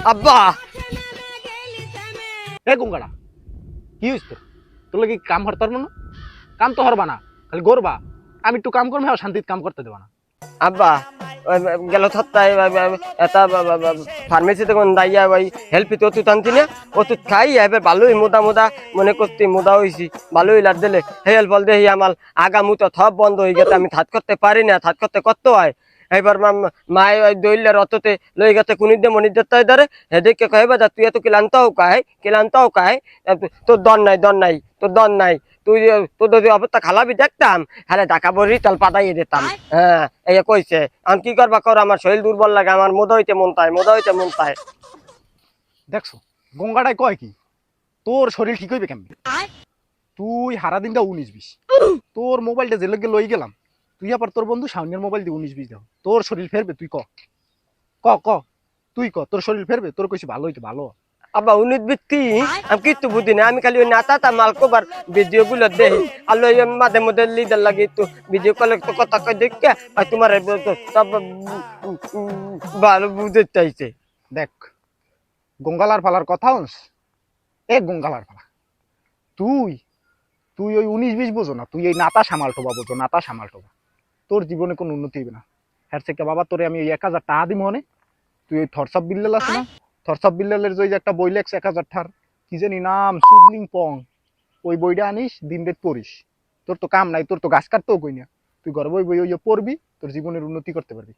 আব্বা এ গঙ্গাড়া কি হইছ তোর লাগি কাম হরতার মনে কাম তো হরবা না খালি গরবা আমি একটু কাম করবো শান্তিতে কাম করতে দেবা না আব্বা গেল সপ্তাহে এটা ফার্মেসিতে কোন দাইয়া ভাই হেল্পিতে ওষুধ আনছি না ওষুধ খাই এবার ভালোই মোদা মোদা মনে করছি মোদা হয়েছি ভালোই লাট দিলে হেল ফল দেখি আমার আগা মুতো সব বন্ধ হয়ে গেছে আমি থাত করতে পারি না থাত করতে হয় এবার মায় ওই দইলের অততে লই গেছে কুনিদে মনিদের তাই ধরে হেদেরকে কহবা যা তুই এত কিলান্তাও কাহে তোর দর নাই তোর দর নাই তুই তোর যদি অবস্থা খালাবি দেখতাম হ্যাঁ ঢাকা বড়ি তাল পাতাইয়ে দিতাম হ্যাঁ এই কইছে আমি কি করবা কর আমার শরীর দুর্বল লাগে আমার মোদা হইতে মন চায় দেখছো গঙ্গাটাই কয় কি তোর শরীর ঠিক হইবে কেমন তুই হারা দিনটা 19-20 তোর মোবাইলটা যে লগে লই গেলাম তুই আবার তোর বন্ধু সামনের মোবাইল দিয়ে 19-20 দাও তোর শরীর ফেরবে তুই ক ক ক তুই ক তোর শরীর ফেরবে তোর কইছি ভালো হইতে ভালো আব্বা উনিত বৃত্তি আমি কিচ্ছু বুঝি না আমি খালি ওই নাতা মালকোবার ভিডিও গুলো দেখি আর ওই মাঝে মধ্যে লিডার লাগে একটু ভিডিও কলে তো কথা কই দেখে আর তোমার সব ভালো বুঝতে চাইছে দেখ গঙ্গালার ফালার কথা হস এ গঙ্গালার ফালা তুই তুই ওই 19-20 বোঝো না তুই এই নাতা সামাল টোবা বোঝো নাতা সামাল টোবা তোর জীবনে কোনো উন্নতি হইবে না হ্যাঁ থেকে বাবা তোরে আমি ওই 1000 টাকা দিব মনে তুই ওই থরসাব বিল্লাল আছে না থরসাব বিল্লালের যে একটা বই লেখছে 1000 টাকার কি জানি নাম সুদলিং পং ওই বইটা আনিস দিন রাত পড়িস তোর তো কাম নাই তোর তো গাছ কাটতেও কই না তুই ঘরে বই বই পড়বি তোর জীবনের উন্নতি করতে পারবি